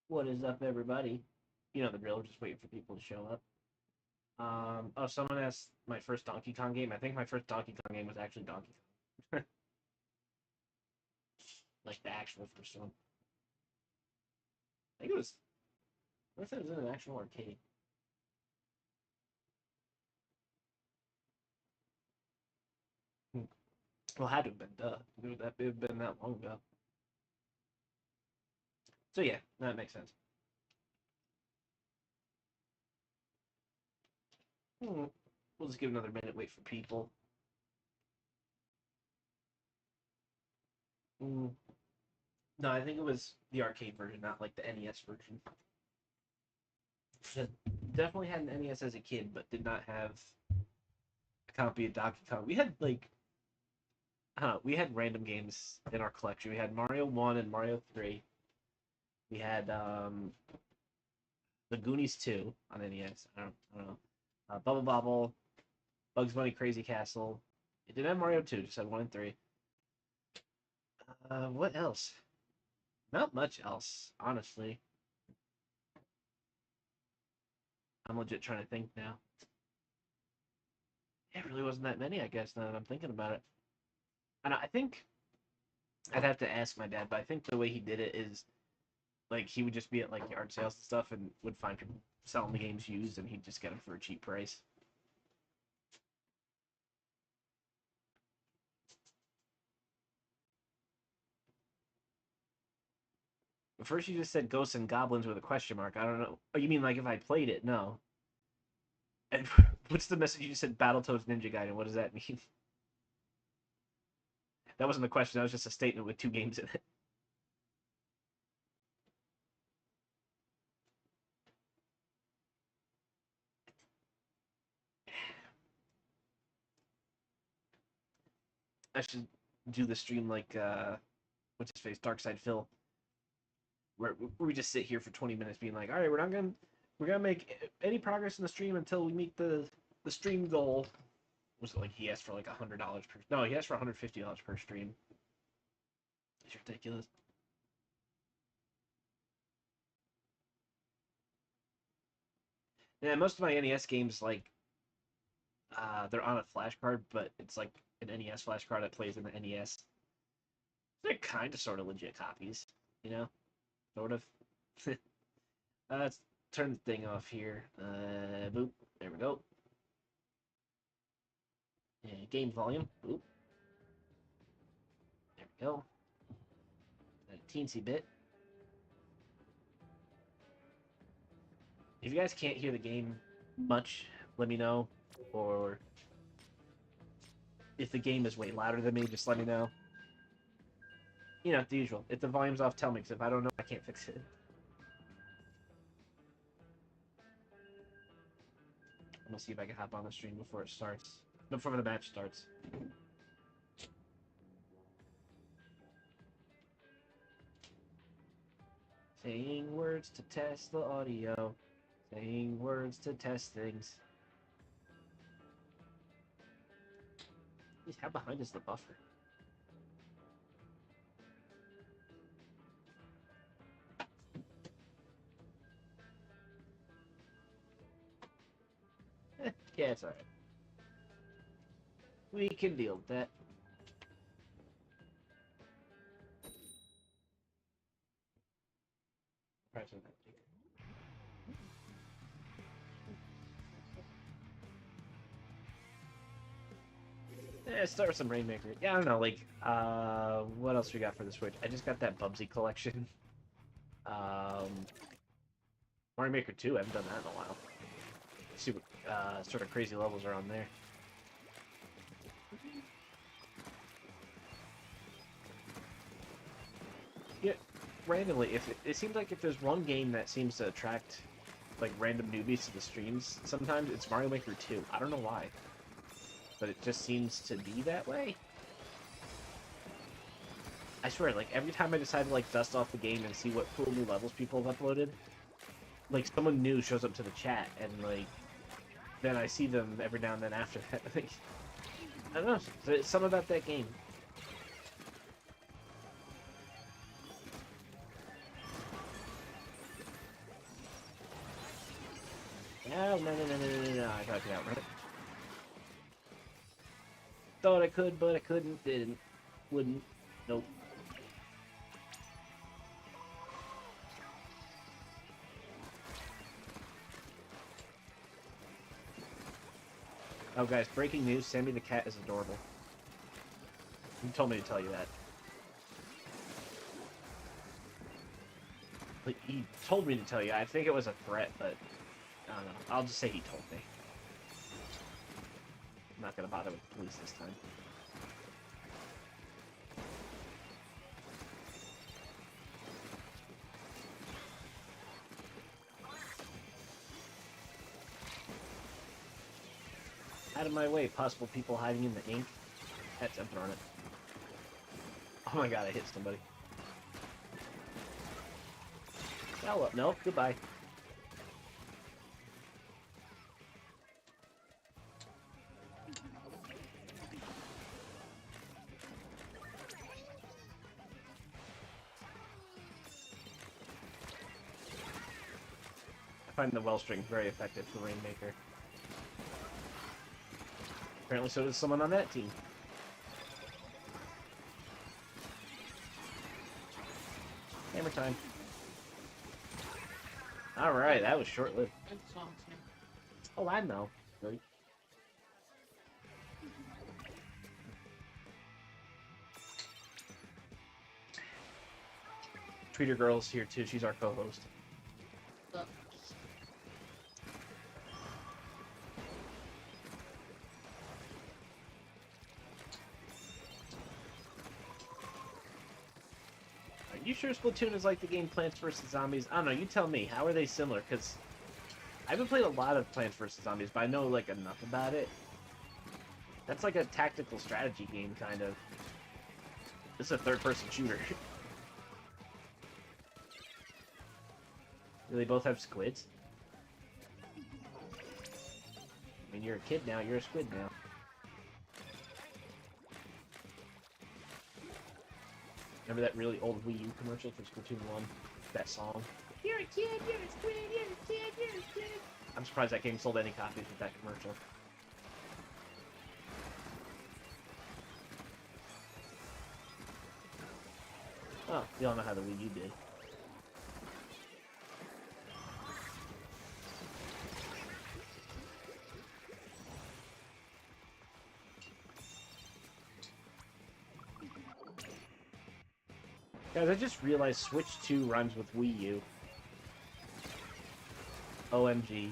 What is up, everybody? You know the drill. Just waiting for people to show up. Oh, someone asked my first Donkey Kong game. I think my first Donkey Kong game was actually Donkey Kong, like the actual first one. I think it was. I think it was in an actual arcade. Hmm. Well, it had to have been. Duh. It would have been that long ago. So yeah, that makes sense. Hmm. We'll just give another minute. Wait for people. Hmm. No, I think it was the arcade version, not like the NES version. Definitely had an NES as a kid, but did not have a copy of Donkey Kong. We had like we had random games in our collection. We had Mario 1 and Mario 3. We had the Goonies 2 on NES. I don't know. Bubble Bobble, Bugs Bunny Crazy Castle. It didn't have Mario 2, just had 1 and 3. What else? Not much else, honestly. I'm legit trying to think now. It really wasn't that many, I guess, now that I'm thinking about it. And I think I'd have to ask my dad, but I think the way he did it is like he would just be at like yard sales and stuff and would find people selling the games used and he'd just get them for a cheap price. But first you just said ghosts and goblins with a question mark. I don't know. Oh, you mean like if I played it? No. And what's the message you just said? Battletoads Ninja Gaiden. What does that mean? That wasn't a question. That was just a statement with two games in it. I should do the stream like what's his face, Dark Side Phil, where we just sit here for 20 minutes being like, all right, we're gonna make any progress in the stream until we meet the stream goal. Was it like he asked for like $100 per? No, he asked for $150 per stream. It's ridiculous. Yeah, most of my NES games like they're on a flash card, but it's like an NES flash card that plays in the NES. They're kind of sort of legit copies, you know, sort of. Let's turn the thing off here. Boop. There we go. Game volume. Boop. There we go. A teensy bit. If you guys can't hear the game much, let me know. Or if the game is way louder than me, just let me know. You know, the usual. If the volume's off, tell me, because if I don't know, I can't fix it. I'm gonna see if I can hop on the stream before it starts. Before the match starts. Saying words to test the audio. Saying words to test things. Jeez, how behind is the buffer? Yeah, it's alright. We can deal with that. Start with some Rainmaker. Yeah, I don't know, like, what else we got for the Switch? I just got that Bubsy collection. Mario Maker 2, I haven't done that in a while. Let's see what sort of crazy levels are on there. Yeah, randomly, if it seems like if there's one game that seems to attract like random newbies to the streams, sometimes it's Mario Maker 2. I don't know why, but it just seems to be that way. I swear, like every time I decide to like dust off the game and see what cool new levels people have uploaded, like someone new shows up to the chat and like then I see them every now and then after that. I don't know. It's something about that game. No, no, no, no, no, no, no. I thought I could outrun it. Thought I could, but I couldn't, didn't, wouldn't. Nope. Oh, guys, breaking news. Sammy the cat is adorable. He told me to tell you that. Like, he told me to tell you. I think it was a threat, but I don't know. I'll just say he told me. I'm not going to bother with the police this time. Out of my way, possible people hiding in the ink. That's I'm throwing it. Oh my god, I hit somebody. Oh, well, no, goodbye. I find the well string very effective for Rainmaker. Apparently so does someone on that team. Hammer time. Alright, that was short-lived. Oh, I know. Right. Tweeter Girl's here too, she's our co-host. You sure Splatoon is like the game Plants vs. Zombies? I don't know, you tell me. How are they similar? Because I haven't played a lot of Plants vs. Zombies, but I know, like, enough about it. That's like a tactical strategy game, kind of. This is a third-person shooter. Do they both have squids? I mean, you're a kid now, you're a squid now. Remember that really old Wii U commercial for Splatoon 1? That song? You're a kid, you're a squid, you're a kid, you're a kid. I'm surprised that game sold any copies with that commercial. Oh, you all know how the Wii U did. Guys, I just realized Switch 2 rhymes with Wii U. OMG.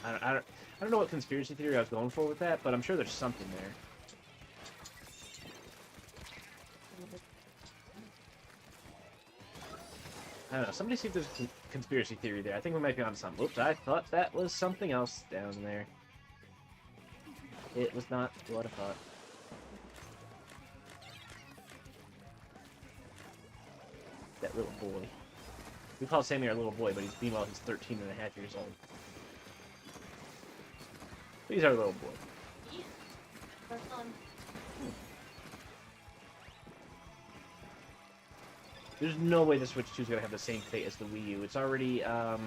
I don't know what conspiracy theory I was going for with that, but I'm sure there's something there. I don't know. Somebody see if there's a conspiracy theory there. I think we might be onto something. Oops, I thought that was something else down there. It was not what I thought. That little boy. We call Sammy our little boy, but meanwhile he's 13 and a half years old. But he's our little boy. Yeah. For fun. There's no way the Switch 2 is going to have the same fate as the Wii U. It's already, I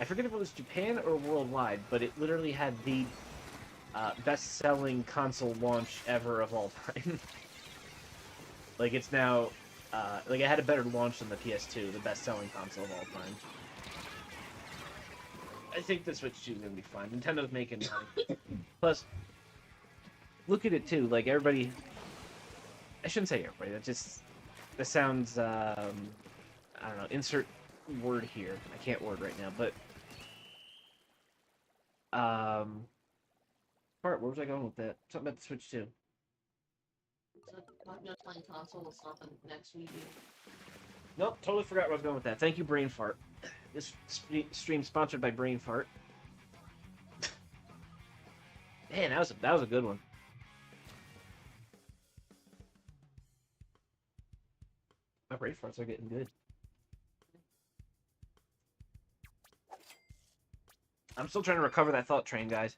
forget if it was Japan or worldwide, but it literally had the best-selling console launch ever of all time. Like, it's now, like, it had a better launch than the PS2, the best-selling console of all time. I think the Switch 2 is going to be fine. Nintendo's making money. Plus, look at it, too. Like, everybody... I shouldn't say everybody. That sounds, I don't know, insert word here. I can't word right now, but... Bart, where was I going with that? Something about the Switch 2. So, not just playing console or something next week. Nope, totally forgot where I was going with that. Thank you, Brain Fart. This stream sponsored by Brain Fart. Man, that was a good one. My brain farts are getting good. I'm still trying to recover that thought train, guys.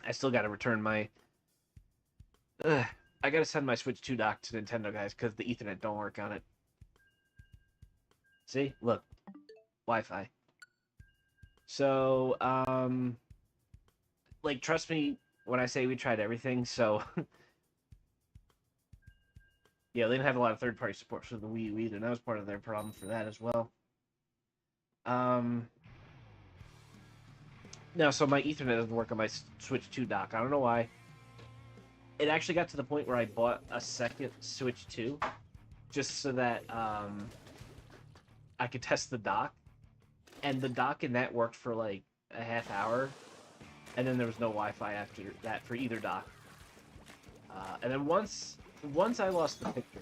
I still got to return my Ugh, I gotta send my Switch 2 dock to Nintendo, guys, because the Ethernet don't work on it. See? Look. Wi-Fi. So, like, trust me when I say we tried everything, so... yeah, they didn't have a lot of third-party support for the Wii U either, and that was part of their problem for that as well. No, so my Ethernet doesn't work on my Switch 2 dock. I don't know why. It actually got to the point where I bought a second Switch 2 just so that I could test the dock. And the dock in that worked for like a half hour. And then there was no Wi-Fi after that for either dock. And then once I lost the picture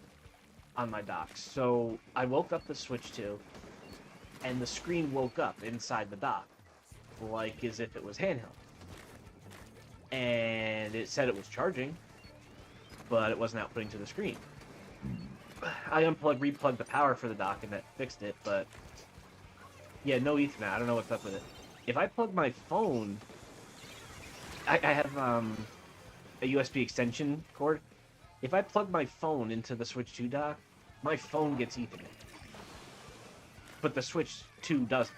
on my dock, so I woke up the Switch 2, and the screen woke up inside the dock, like as if it was handheld. And it said it was charging, but it wasn't outputting to the screen. I replugged the power for the dock, and that fixed it, but yeah, no Ethernet. I don't know what's up with it. If I plug my phone, I have a USB extension cord. If I plug my phone into the Switch 2 dock, my phone gets Ethernet. But the Switch 2 doesn't.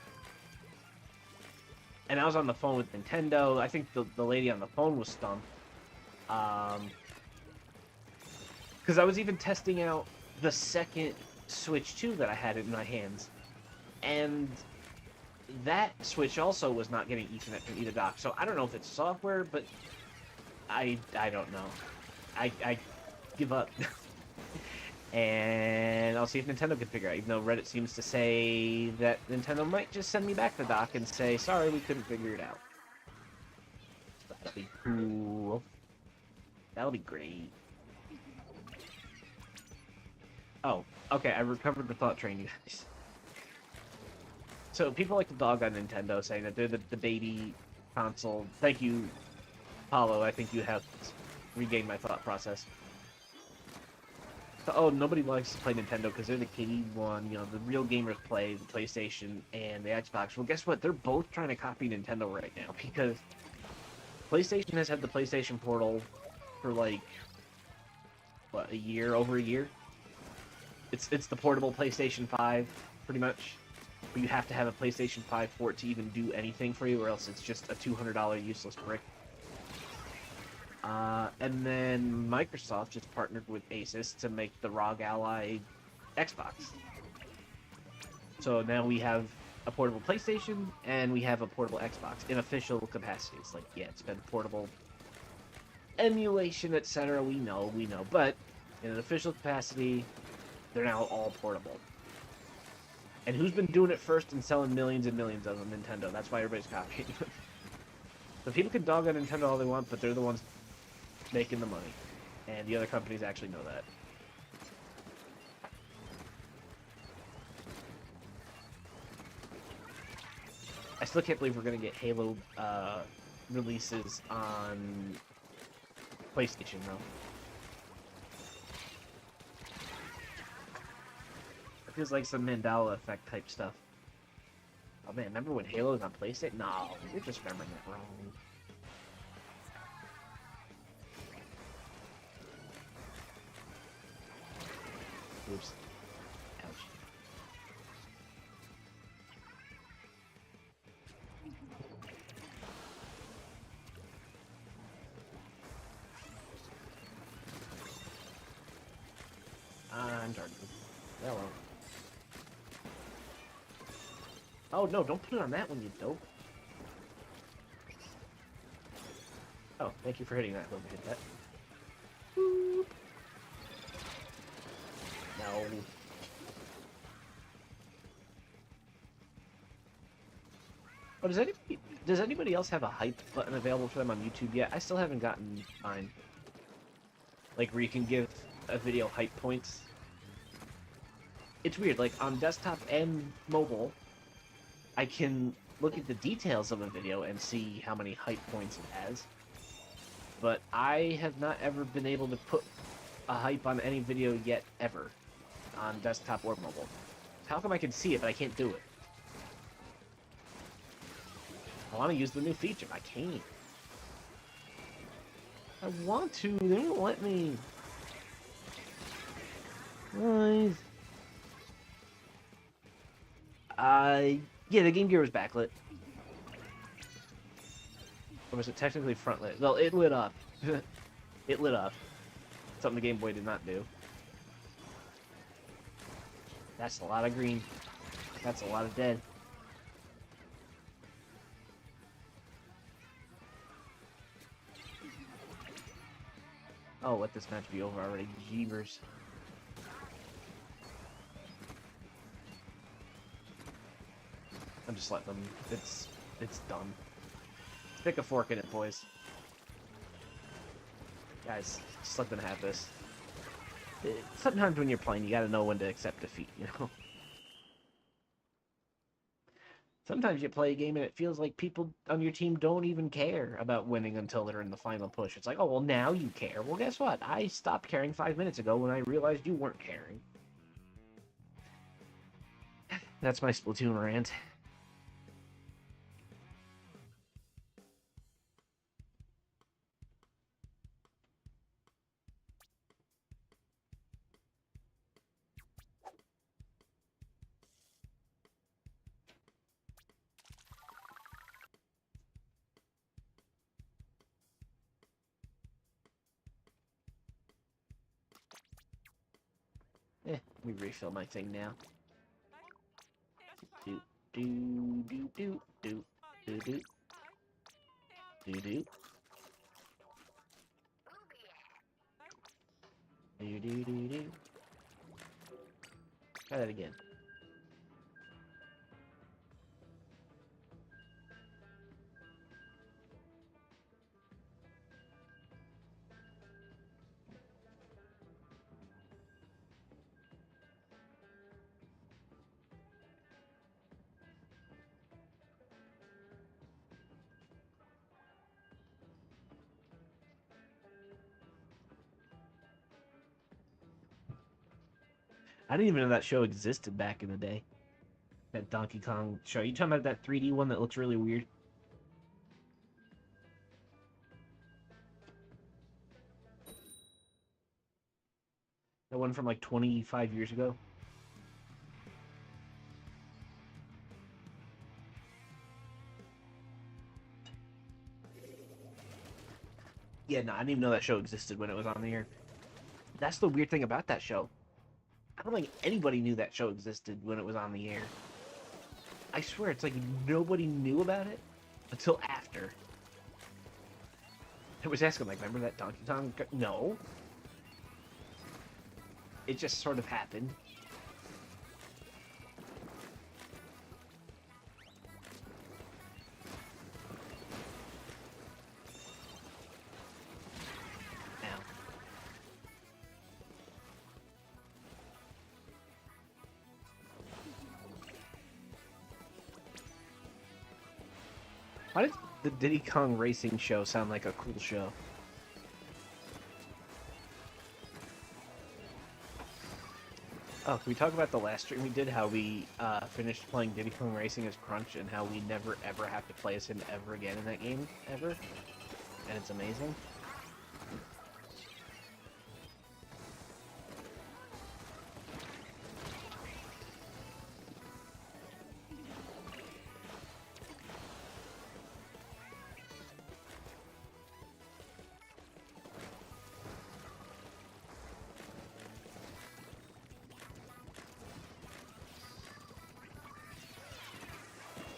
And I was on the phone with Nintendo. I think the lady on the phone was stumped. Because I was even testing out the second Switch 2 that I had in my hands. And that Switch also was not getting Ethernet from either dock. So I don't know if it's software, but I don't know. I give up. And I'll see if Nintendo can figure it out, even though Reddit seems to say that Nintendo might just send me back the dock and say, sorry, we couldn't figure it out. That'll be cool. That'll be great. Oh, okay, I recovered the thought train, you guys. So people like to dog on Nintendo, saying that they're the baby console. Thank you, Paulo. I think you have regained my thought process. Oh, nobody likes to play Nintendo because they're the kiddie one. You know, the real gamers play the PlayStation and the Xbox. Well, guess what? They're both trying to copy Nintendo right now because PlayStation has had the PlayStation Portal for like, what, a year, over a year? It's the portable PlayStation 5, pretty much. But you have to have a PlayStation 5 for it to even do anything for you, or else it's just a $200 useless brick. And then Microsoft just partnered with Asus to make the ROG Ally Xbox. So now we have a portable PlayStation, and we have a portable Xbox in official capacities. Like, yeah, it's been portable emulation, etc. We know. But in an official capacity, they're now all portable. And who's been doing it first and selling millions and millions of them? Nintendo. That's why everybody's copying. So people can dog on Nintendo all they want, but they're the ones making the money. And the other companies actually know that. I still can't believe we're going to get Halo releases on PlayStation, though. It feels like some Mandela effect type stuff. Oh man, remember when Halo was on PlayStation? No, you're just remembering it wrong. Oops. Ouch. I'm charging. Hello. Oh no, don't put it on that one, you dope. Oh, thank you for hitting that. Whoever hit that. Boop. No. Oh, does anybody else have a hype button available for them on YouTube yet? I still haven't gotten mine. Like where you can give a video hype points. It's weird, like on desktop and mobile, I can look at the details of a video and see how many hype points it has. But I have not ever been able to put a hype on any video yet, ever. On desktop or mobile. How come I can see it, but I can't do it? I want to use the new feature, I can't. I want to. They won't let me. Guys. Yeah, the Game Gear was backlit. Or was it technically front lit? Well, it lit up. It lit up. Something the Game Boy did not do. That's a lot of green. That's a lot of dead. Oh, let this match be over already. Jeebers. I'm just letting them. It's done. Stick a fork in it, boys. Guys, just let them have this. Sometimes when you're playing, you gotta know when to accept defeat, you know? Sometimes you play a game and it feels like people on your team don't even care about winning until they're in the final push. It's like, oh, well, now you care. Well, guess what? I stopped caring 5 minutes ago when I realized you weren't caring. That's my Splatoon rant. Let me refill my thing now. Do do do do do do do do do do do do do. Try that again. I didn't even know that show existed back in the day. That Donkey Kong show. You talking about that 3D one that looks really weird? That one from like 25 years ago? Yeah, no, I didn't even know that show existed when it was on the air. That's the weird thing about that show. I don't think anybody knew that show existed when it was on the air. I swear, it's like nobody knew about it until after. I was asking, like, remember that Donkey Kong? No. It just sort of happened. Now. Why did the Diddy Kong Racing show sound like a cool show? Oh, can we talk about the last stream we did? How we finished playing Diddy Kong Racing as Krunch and how we never ever have to play as him ever again in that game, ever? And it's amazing.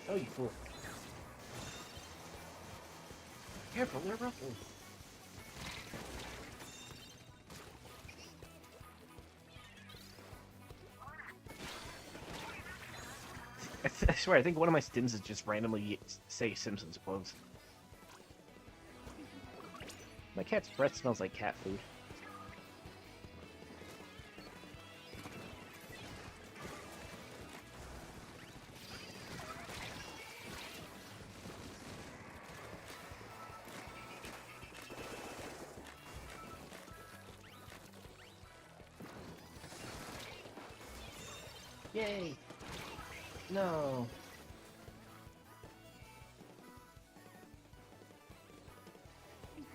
Oh, you fool. Careful, they're ruffled. I swear, I think one of my stims is just randomly say Simpsons quotes. My cat's breath smells like cat food. Yay! No.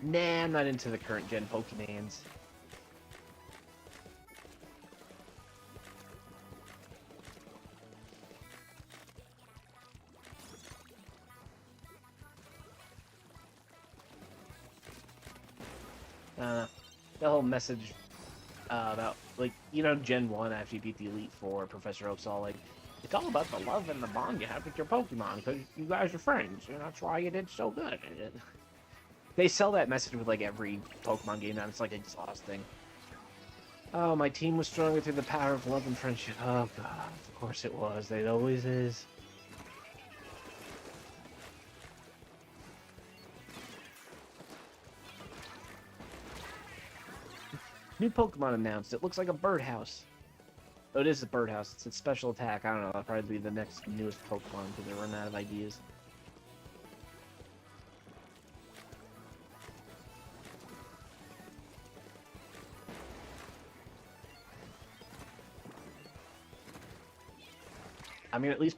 Nah, I'm not into the current gen Pokemans. The whole message about, like, you know, Gen 1 after you beat the Elite Four, Professor Oak's all like, it's all about the love and the bond you have with your Pokemon, because you guys are friends, and that's why you did so good. They sell that message with, like, every Pokemon game now, it's, like, exhausting. Oh, my team was stronger through the power of love and friendship. Oh, God, of course it was. It always is. New Pokemon announced. It looks like a birdhouse. Oh, it is a birdhouse. It's a special attack. I don't know. That'll probably be the next newest Pokemon because they're running out of ideas. I mean, at least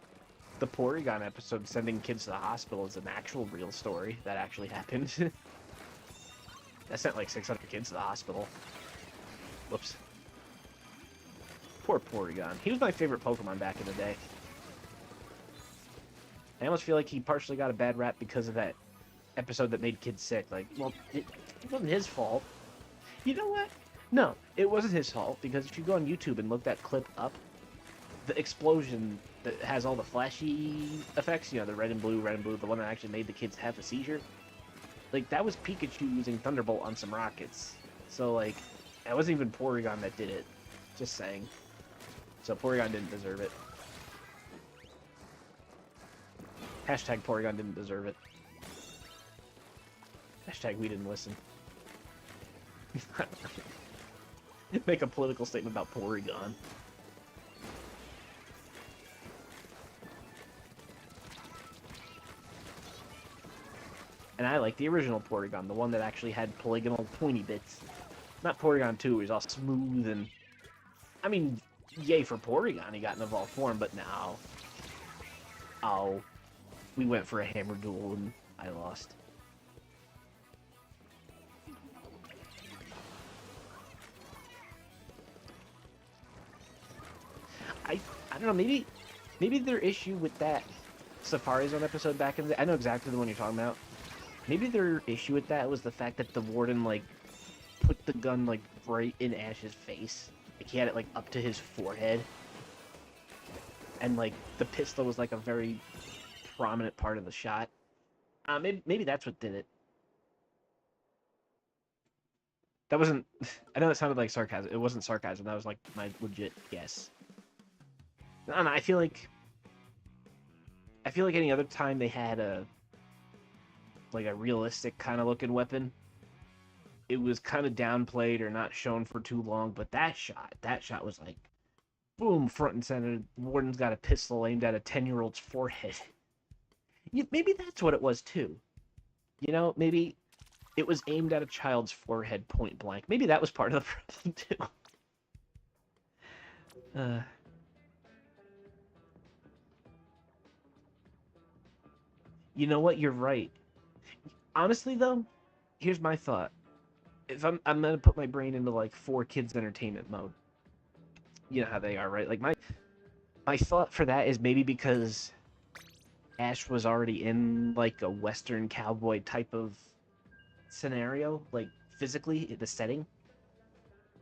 the Porygon episode sending kids to the hospital is an actual real story that actually happened. That sent like 600 kids to the hospital. Whoops. Poor Porygon. He was my favorite Pokemon back in the day. I almost feel like he partially got a bad rap because of that episode that made kids sick. Like, well, it wasn't his fault. You know what? No, it wasn't his fault, because if you go on YouTube and look that clip up, the explosion that has all the flashy effects, you know, the red and blue, the one that actually made the kids have a seizure, like, that was Pikachu using Thunderbolt on some rockets. So, like, that wasn't even Porygon that did it. Just saying. So Porygon didn't deserve it. Hashtag Porygon didn't deserve it. Hashtag we didn't listen. Make a political statement about Porygon. And I like the original Porygon, the one that actually had polygonal pointy bits. Not Porygon 2, where he's all smooth and... I mean, yay for Porygon, he got in evolved form, but no. Oh. We went for a hammer duel and I lost. I don't know, maybe their issue with that Safari Zone episode back in the... I know exactly the one you're talking about. Maybe their issue with that was the fact that the warden, like, put the gun, like, right in Ash's face. Like, he had it, like, up to his forehead. And, like, the pistol was, like, a very prominent part of the shot. Maybe that's what did it. That wasn't... I know that sounded like sarcasm. It wasn't sarcasm. That was, like, my legit guess. I don't know, I feel like any other time they had a realistic kind of looking weapon, it was kind of downplayed or not shown for too long, but that shot was like, boom, front and center. Warden's got a pistol aimed at a 10-year-old's forehead. Maybe that's what it was too. You know, maybe it was aimed at a child's forehead point blank. Maybe that was part of the problem too. You know what? You're right. Honestly, though, here's my thought. If I'm gonna put my brain into like 4Kids entertainment mode. You know how they are, right? Like my thought for that is maybe because Ash was already in like a Western cowboy type of scenario, like physically the setting.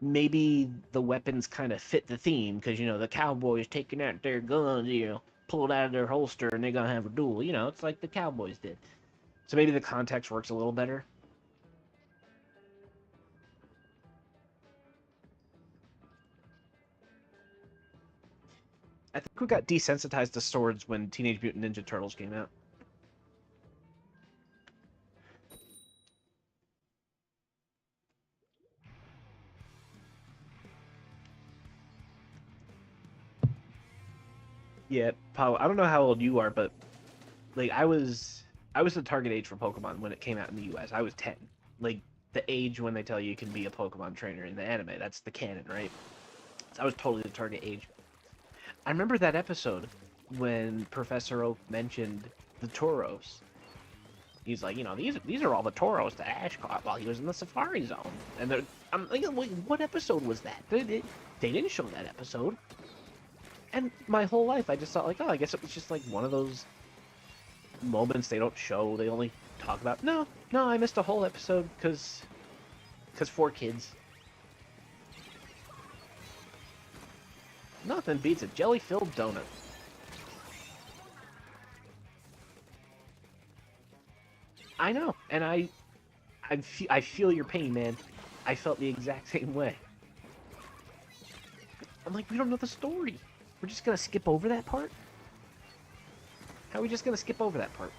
Maybe the weapons kind of fit the theme because, you know, the cowboys taking out their guns, you know, pull it out of their holster and they're gonna have a duel. You know, it's like the cowboys did. So maybe the context works a little better. I think we got desensitized to swords when Teenage Mutant Ninja Turtles came out. Yeah, Paul, I don't know how old you are, but like I was the target age for Pokemon when it came out in the US. I was 10. Like the age when they tell you can be a Pokemon trainer in the anime. That's the canon, right? So I was totally the target age. I remember that episode when Professor Oak mentioned the Tauros. He's like, these are all the toros that Ash caught while he was in the Safari Zone. And I'm thinking, wait, what episode was that? They didn't show that episode. And my whole life, I just thought, like, oh, I guess it was just like one of those moments they don't show. They only talk about. No, I missed a whole episode because 4 kids. Nothing beats a jelly-filled donut. I know, and I feel your pain, man. I felt the exact same way. I'm like, we don't know the story. We're just gonna skip over that part? How are we just gonna skip over that part?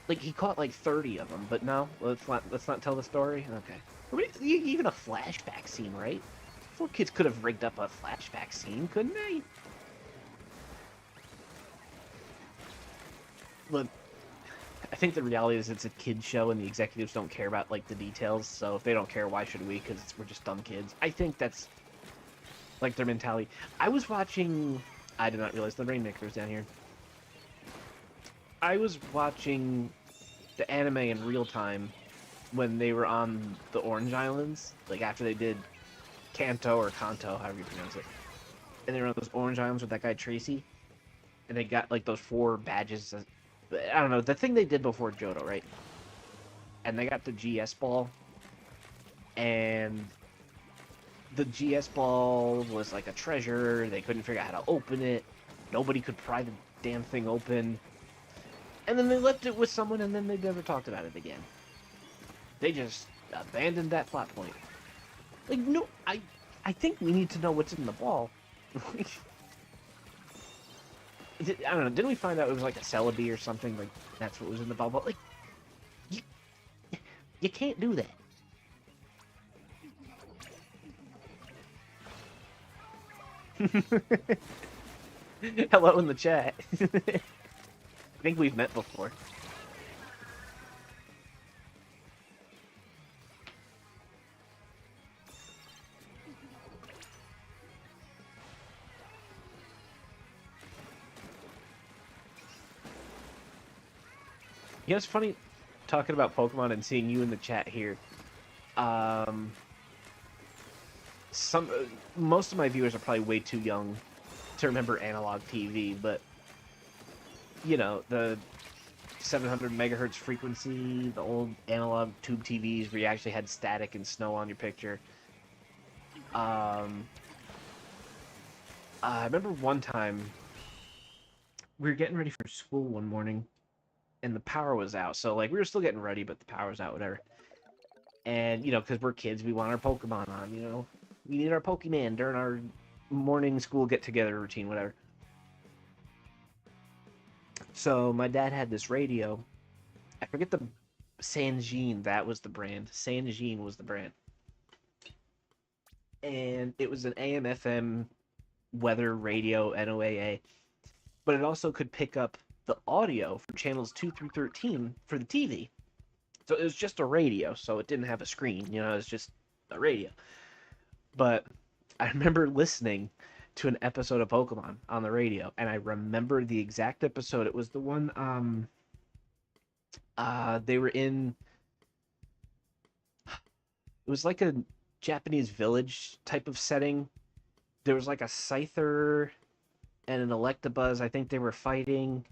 Like, he caught like 30 of them, but no, let's not tell the story. Okay. Even a flashback scene, right? 4 kids could have rigged up a flashback scene, couldn't they? Look, I think the reality is it's a kid show and the executives don't care about like the details, so if they don't care, why should we? Because we're just dumb kids. I think that's like their mentality. I did not realize the Rainmaker was down here. I was watching the anime in real time when they were on the Orange Islands, like after they did Kanto or Kanto, however you pronounce it. And they were on those Orange Islands with that guy Tracy, and they got like those 4 badges. I don't know, the thing they did before Johto, right? And they got the GS ball, and the GS ball was like a treasure. They couldn't figure out how to open it. Nobody could pry the damn thing open. And then they left it with someone, and then they never talked about it again. They just abandoned that plot point. Like, no, I think we need to know what's in the ball. I don't know, didn't we find out it was like a Celebi or something? Like, that's what was in the ball? But, like, you can't do that. Hello in the chat. I think we've met before. You know, it's funny talking about Pokemon and seeing you in the chat here. Most of my viewers are probably way too young to remember analog TV, but you know, the 700 megahertz frequency, the old analog tube TVs where you actually had static and snow on your picture. I remember one time we were getting ready for school one morning, and the power was out. So, like, we were still getting ready, but the power was out, whatever. And, you know, because we're kids, we want our Pokemon on, you know. We need our Pokemon during our morning school get-together routine, whatever. So, my dad had this radio. I forget the... Sanjin, that was the brand. Sanjin was the brand. And it was an AM/FM weather radio, NOAA. But it also could pick up the audio from channels 2 through 13 for the TV. So it was just a radio, so it didn't have a screen, you know, it was just a radio. But I remember listening to an episode of Pokemon on the radio, and I remember the exact episode. It was the one, they were in, it was like a Japanese village type of setting. There was like a Scyther and an Electabuzz. I think they were fighting.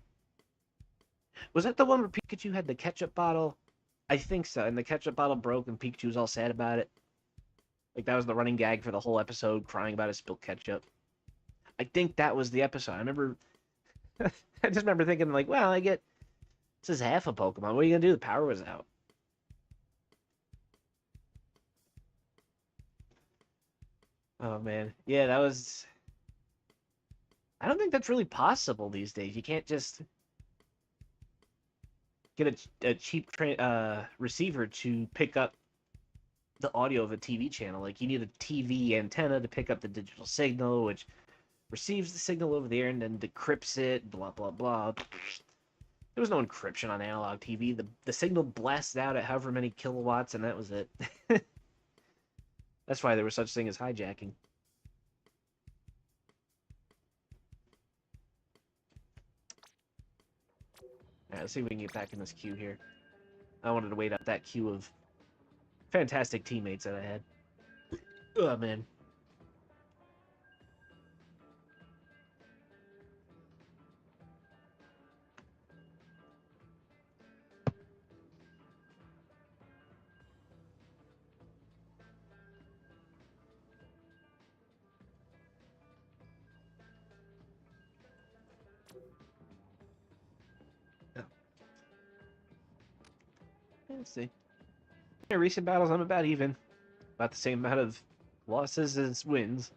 Was that the one where Pikachu had the ketchup bottle? I think so. And the ketchup bottle broke and Pikachu was all sad about it. Like, that was the running gag for the whole episode, crying about his spilled ketchup. I think that was the episode. I remember... I just remember thinking, like, well, this is half a Pokemon. What are you going to do? The power was out. Oh, man. Yeah, that was... I don't think that's really possible these days. You can't just... get a cheap receiver to pick up the audio of a TV channel. Like, you need a TV antenna to pick up the digital signal, which receives the signal over there and then decrypts it, blah, blah, blah. There was no encryption on analog TV. The signal blasted out at however many kilowatts, and that was it. That's why there was such thing as hijacking. Alright, let's see if we can get back in this queue here. I wanted to wait out that queue of fantastic teammates that I had. Oh, man. Let's see. In recent battles, I'm about even. About the same amount of losses as wins.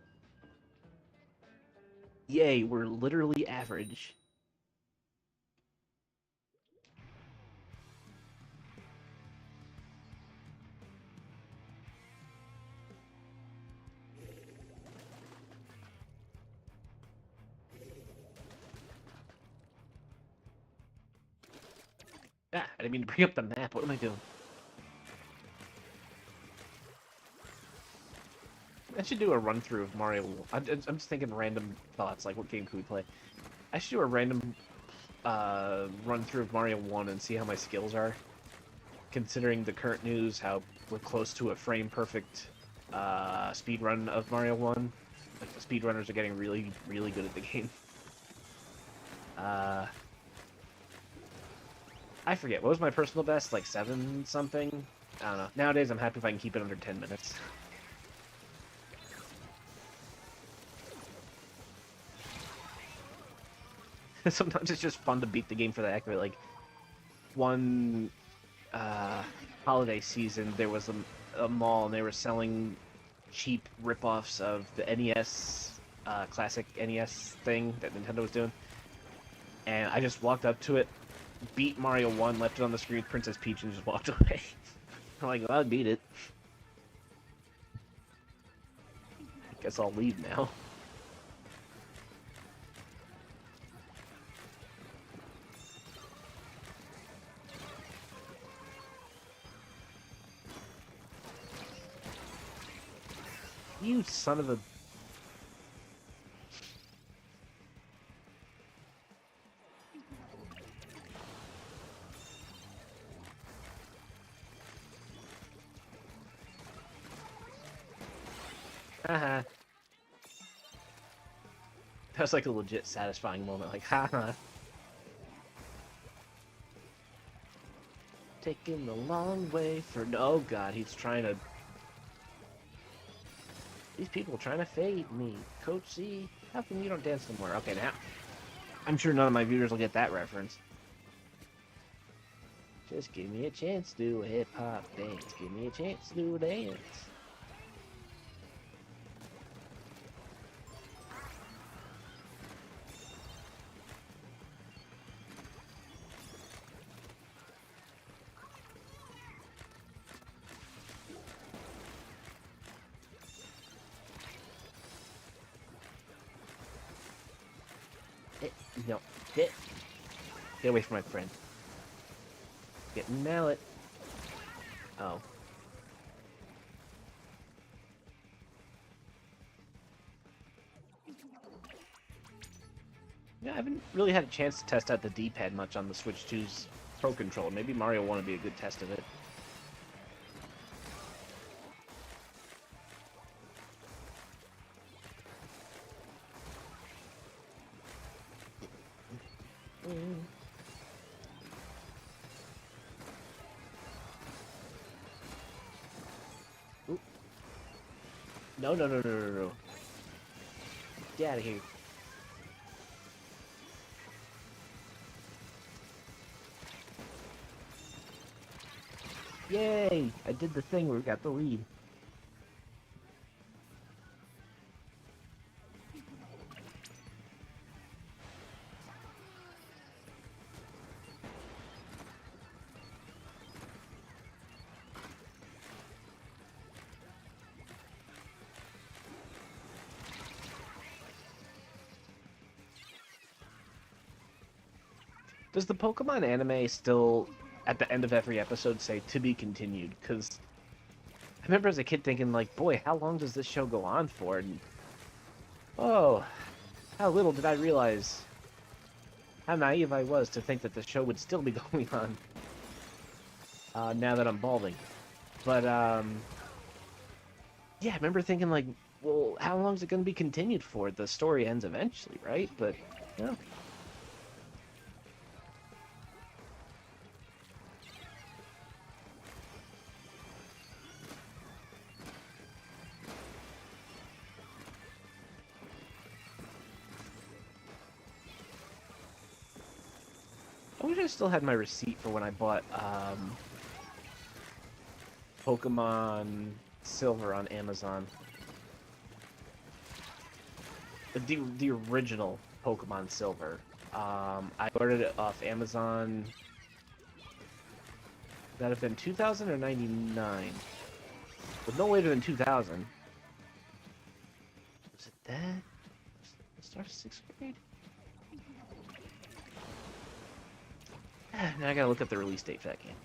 Yay, we're literally average. Ah, I didn't mean to bring up the map. What am I doing? I should do a run-through of Mario. I'm just thinking random thoughts, like what game could we play? I should do a random run-through of Mario 1 and see how my skills are. Considering the current news, how we're close to a frame-perfect speed run of Mario 1. Like, the speedrunners are getting really, really good at the game. I forget, what was my personal best? Like 7-something? I don't know. Nowadays, I'm happy if I can keep it under 10 minutes. Sometimes it's just fun to beat the game for the heck of it. Like, one holiday season, there was a mall, and they were selling cheap rip-offs of the NES, classic NES thing that Nintendo was doing. And I just walked up to it, beat Mario 1, left it on the screen with Princess Peach, and just walked away. I'm like, well, I beat it. I guess I'll leave now. You son of a... Haha. That was like a legit satisfying moment, like, haha. Taking the long way for... Oh god, he's trying to... These people are trying to fade me. Coach C, how come you don't dance anymore? Okay, now... I'm sure none of my viewers will get that reference. Just give me a chance to do a hip-hop dance. Give me a chance to do a dance. No, get away from my friend. Getting mallet. Oh. Yeah, I haven't really had a chance to test out the D-pad much on the Switch 2's Pro Controller. Maybe Mario 1 would be a good test of it. Ooh. No. Get out of here. Yay! I did the thing where we got the lead. Does the Pokemon anime still, at the end of every episode, say to be continued? Because I remember as a kid thinking, like, boy, how long does this show go on for? And, oh, how little did I realize how naive I was to think that the show would still be going on now that I'm balding. But yeah, I remember thinking like, well, how long is it going to be continued for? The story ends eventually, right? But no. I wish I still had my receipt for when I bought Pokemon Silver on Amazon. The original Pokemon Silver. I ordered it off Amazon. That'd have been 2000 or 99. But no later than 2000. Was it that? The start of 6th grade? Now I gotta look up the release date for that game.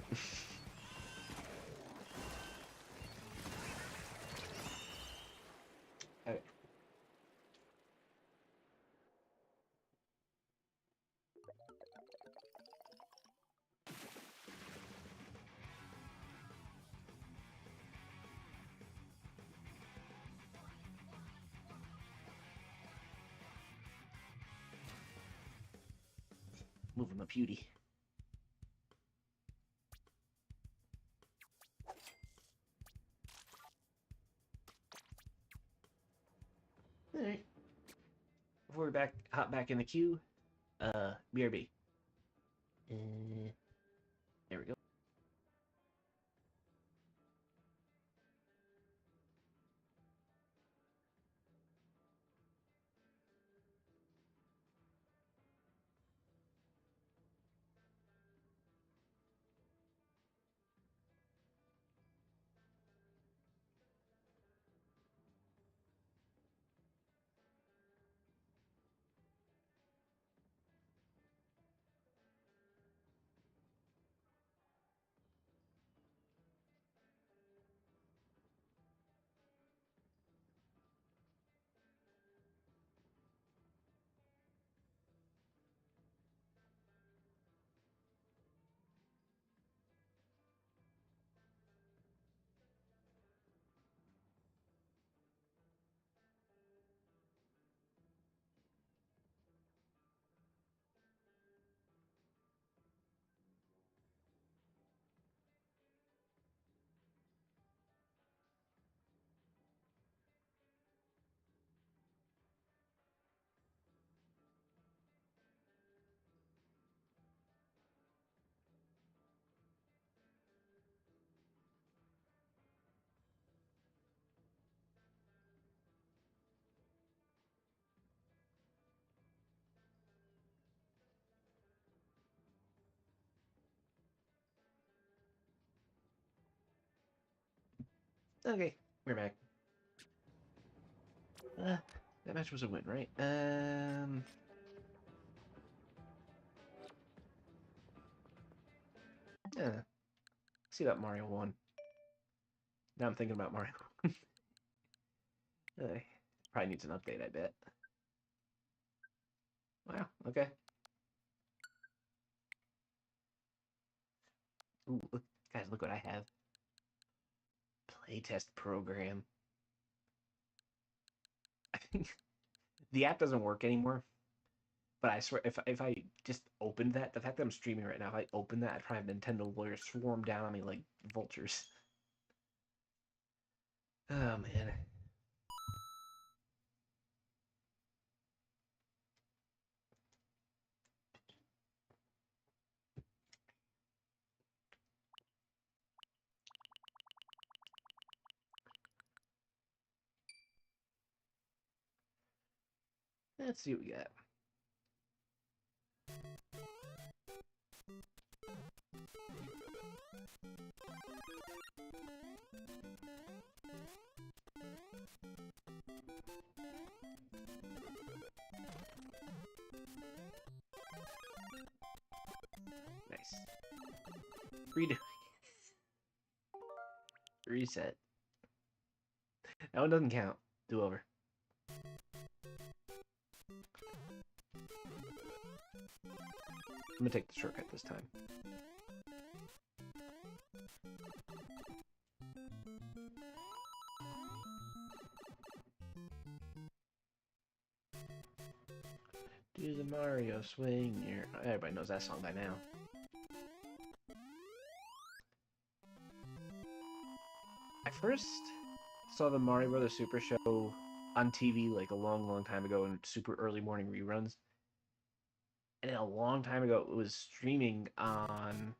Okay. Moving my beauty. Alright. Before we hop back in the queue, BRB. There we go. Okay, we're back. That match was a win, right? Yeah. See that Mario won. Now I'm thinking about Mario. Probably needs an update, I bet. Wow, okay. Ooh, look, guys, look what I have. Playtest program. I think the app doesn't work anymore. But I swear, if I just opened that, the fact that I'm streaming right now, if I opened that, I'd probably have Nintendo lawyers swarm down on me like vultures. Oh, man. Let's see what we got. Nice. Redo. Reset. That one doesn't count. Do over. I'm gonna take the shortcut this time. Do the Mario swing your... Everybody knows that song by now. I first saw the Mario Brothers Super Show on TV like a long time ago in super early morning reruns. And then a long time ago, it was streaming on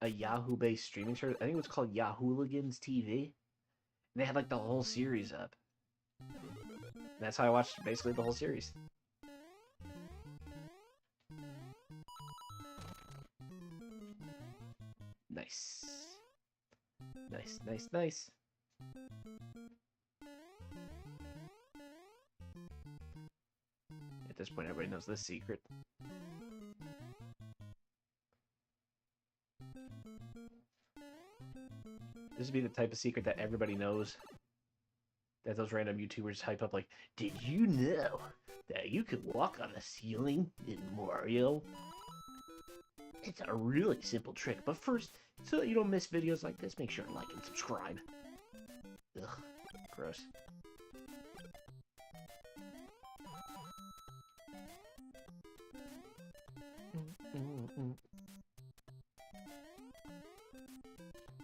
a Yahoo-based streaming service. I think it was called Yahooligans TV. And they had like the whole series up. And that's how I watched basically the whole series. Nice. Nice. At this point, everybody knows this secret. This would be the type of secret that everybody knows. That those random YouTubers hype up like, did you know that you could walk on the ceiling in Mario? It's a really simple trick, but first, so that you don't miss videos like this, make sure to like and subscribe. Ugh, gross.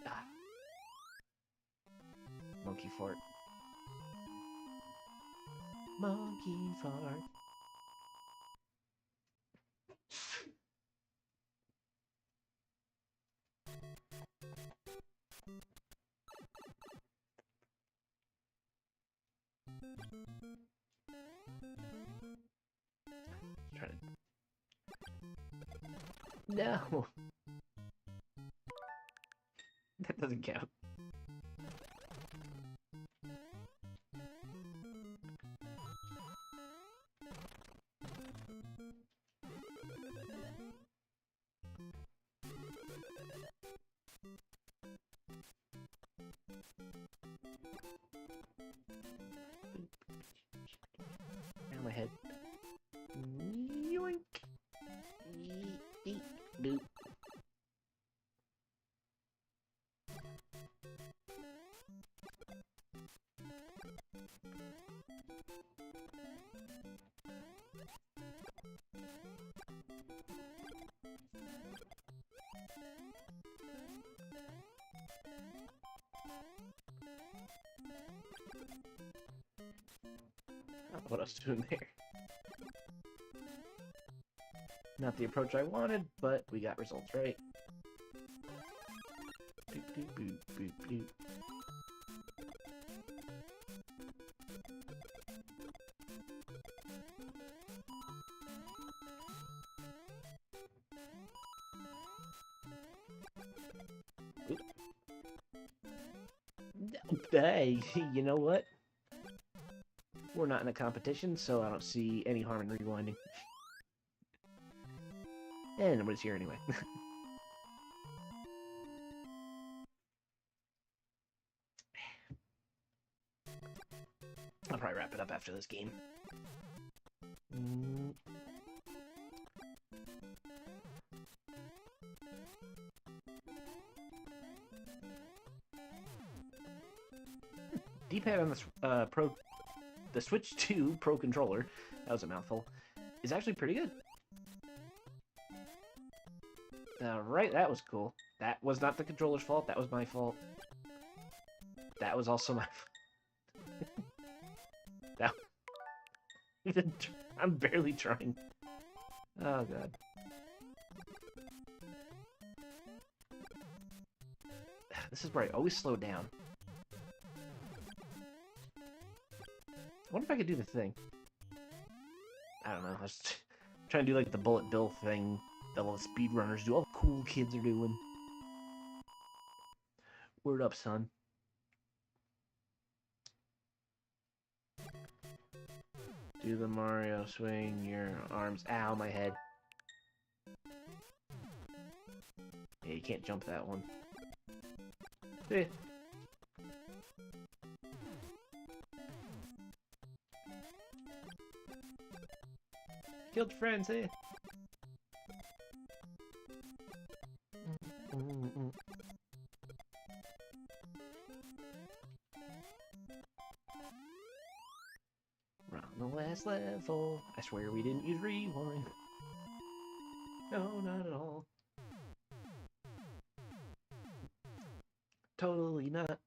Ah. Monkey fart. Monkey fart. Trying to... No! That doesn't count. Down my head. Yoink! Eep, doop. What else doing there? Not the approach I wanted, but we got results right. Boop, boop, boop, boop, boop. Oop. Hey, you know what? We're not in a competition, so I don't see any harm in rewinding. And nobody's here anyway. I'll probably wrap it up after this game. D-pad on this the Switch 2 Pro controller, that was a mouthful, is actually pretty good. Alright, that was cool. That was not the controller's fault, that was my fault. That was also my fault. I'm barely trying. Oh god. This is where I always slow down. I wonder if I could do the thing. I don't know. I was trying to do like the Bullet Bill thing that all the speedrunners do. All the cool kids are doing. Word up, son. Do the Mario swing your arms. Ow, my head. Yeah, you can't jump that one. Eh. Killed your friends, eh? last level. I swear we didn't use rewind. No, not at all. Totally not.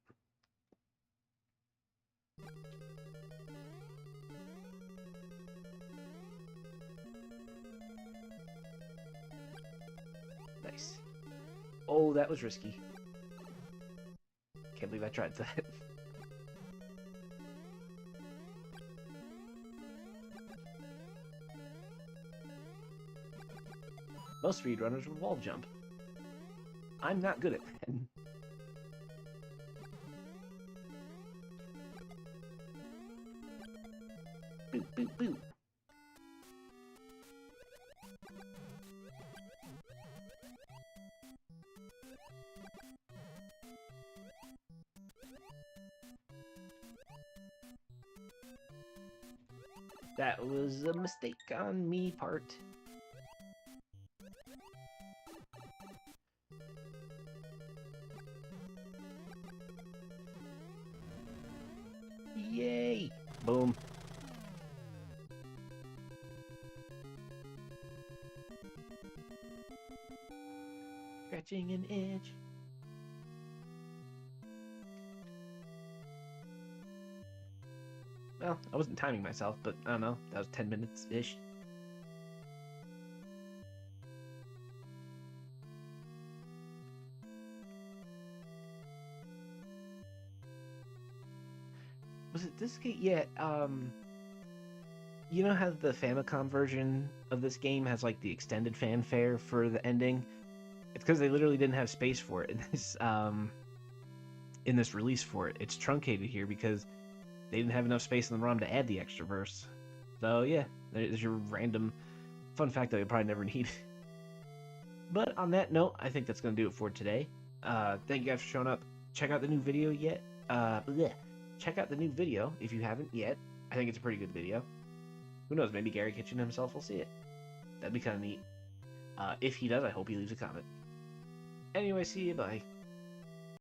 Nice. Oh, that was risky. Can't believe I tried that. Most speedrunners would wall jump. I'm not good at that. Boop, boop, boop. That was a mistake on me part. Yay! Boom. Scratching an itch. Well, I wasn't timing myself, but I don't know. That was 10 minutes-ish. Was it this game? Yeah, you know how the Famicom version of this game has, like, the extended fanfare for the ending? It's because they literally didn't have space for it in this release for it. It's truncated here because they didn't have enough space in the ROM to add the extra verse. So yeah, there's your random fun fact that we probably never need. But on that note, I think that's going to do it for today. Thank you guys for showing up. Check out the new video yet. Check out the new video if you haven't yet. I think it's a pretty good video. Who knows, maybe Gary Kitchen himself will see it. That'd be kind of neat. If he does, I hope he leaves a comment. Anyway, see you, bye.